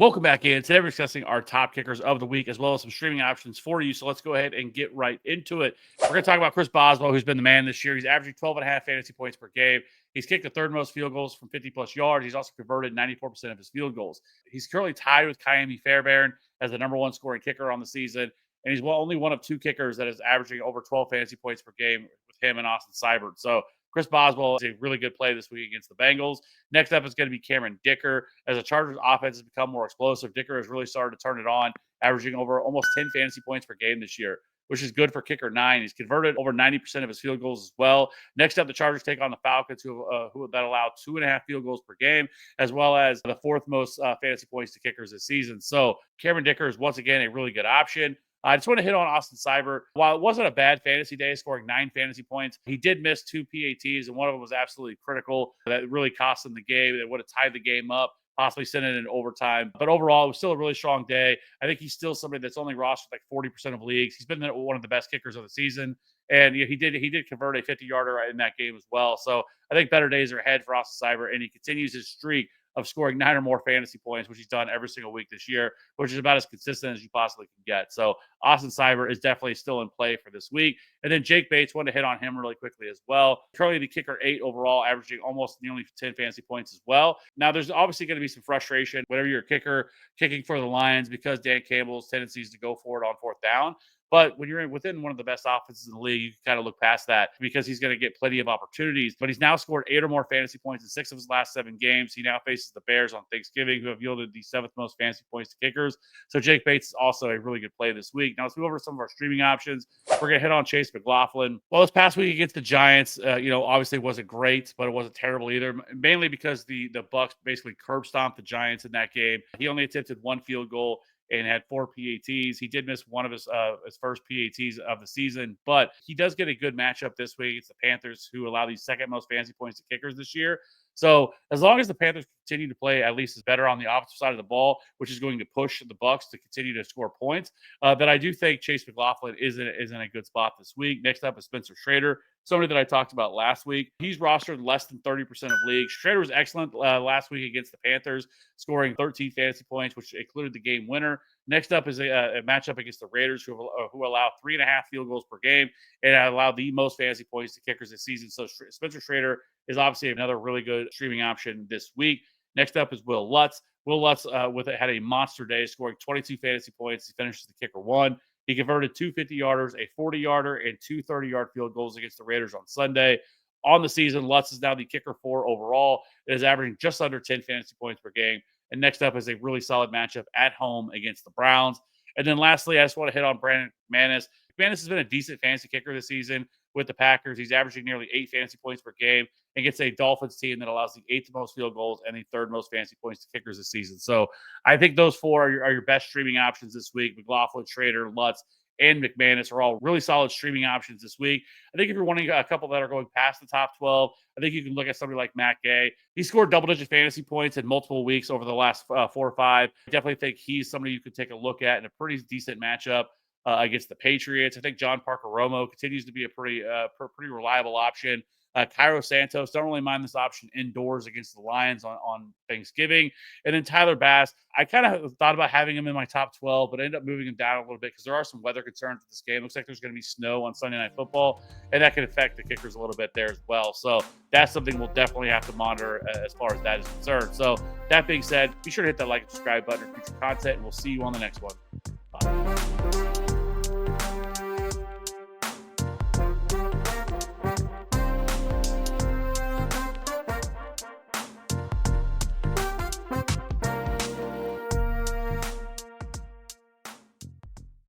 Welcome back in. Today we're discussing our top kickers of the week as well as some streaming options for you. So let's go ahead and get right into it. We're going to talk about Chris Boswell, who's been the man this year. He's averaging 12.5 fantasy points per game. He's kicked the third most field goals from 50-plus yards. He's also converted 94% of his field goals. He's currently tied with Kaimi Fairbairn as the number one scoring kicker on the season. And he's only one of two kickers that is averaging over 12 fantasy points per game with him and Austin Seibert. So Chris Boswell is a really good play this week against the Bengals. Next up is going to be Cameron Dicker. As the Chargers offense has become more explosive, Dicker has really started to turn it on, averaging over almost 10 fantasy points per game this year, which is good for kicker 9. He's converted over 90% of his field goals as well. Next up, the Chargers take on the Falcons, who that allow 2.5 field goals per game, as well as the fourth most fantasy points to kickers this season. So Cameron Dicker is once again a really good option. I just want to hit on Austin Seibert. While it wasn't a bad fantasy day, scoring 9 fantasy points, he did miss 2 PATs, and one of them was absolutely critical. That really cost him the game. That would have tied the game up, possibly sent it in overtime. But overall, it was still a really strong day. I think he's still somebody that's only rostered like 40% of leagues. He's been one of the best kickers of the season. And he did convert a 50-yarder in that game as well. So I think better days are ahead for Austin Seibert, and he continues his streak of scoring 9 or more fantasy points, which he's done every single week this year, which is about as consistent as you possibly can get. So Austin Seibert is definitely still in play for this week. And then Jake Bates, wanted to hit on him really quickly as well. Currently the kicker 8 overall, averaging almost nearly 10 fantasy points as well. Now there's obviously going to be some frustration whenever you're a kicker kicking for the Lions because Dan Campbell's tendencies to go for it on fourth down. But when you're within one of the best offenses in the league, you can kind of look past that because he's going to get plenty of opportunities. But he's now scored 8 or more fantasy points in 6 of his last 7 games. He now faces the Bears on Thanksgiving, who have yielded the 7th most fantasy points to kickers. So Jake Bates is also a really good play this week. Now let's move over to some of our streaming options. We're going to hit on Chase McLaughlin. Well, this past week against the Giants, obviously wasn't great, but it wasn't terrible either. Mainly because the Bucs basically curb stomped the Giants in that game. He only attempted 1 field goal and had 4 PATs. He did miss one of his first PATs of the season, but he does get a good matchup this week. It's the Panthers, who allow the second most fantasy points to kickers this year. So as long as the Panthers continue to play at least as better on the offensive side of the ball, which is going to push the Bucs to continue to score points, that I do think Chase McLaughlin is in a good spot this week. Next up is Spencer Shrader, somebody that I talked about last week. He's rostered less than 30% of leagues. Shrader was excellent last week against the Panthers, scoring 13 fantasy points, which included the game winner. Next up is a matchup against the Raiders, who allow 3.5 field goals per game and allow the most fantasy points to kickers this season. So Spencer Shrader is obviously another really good streaming option this week. Next up is Will Lutz. Will Lutz had a monster day, scoring 22 fantasy points. He finishes the kicker 1. He converted 2 50-yarders, a 40-yarder, and 2 30-yard field goals against the Raiders on Sunday. On the season, Lutz is now the kicker 4 overall. It is averaging just under 10 fantasy points per game. And next up is a really solid matchup at home against the Browns. And then lastly, I just want to hit on Brandon McManus. McManus has been a decent fantasy kicker this season with the Packers. He's averaging nearly 8 fantasy points per game and gets a Dolphins team that allows the 8th most field goals and the 3rd most fantasy points to kickers this season. So I think those 4 are your best streaming options this week. McLaughlin, Shrader, Lutz, and McManus are all really solid streaming options this week. I think if you're wanting a couple that are going past the top 12, I think you can look at somebody like Matt Gay. He scored double-digit fantasy points in multiple weeks over the last 4 or 5. I definitely think he's somebody you could take a look at in a pretty decent matchup against the Patriots. I think John Parker Romo continues to be a pretty reliable option. Cairo Santos, don't really mind this option indoors against the Lions on Thanksgiving. And then Tyler Bass, I kind of thought about having him in my top 12, but I ended up moving him down a little bit because there are some weather concerns with this game. Looks like there's going to be snow on Sunday Night Football, and that could affect the kickers a little bit there as well. So that's something we'll definitely have to monitor as far as that is concerned. So that being said, be sure to hit that like and subscribe button for future content, and we'll see you on the next one. Bye.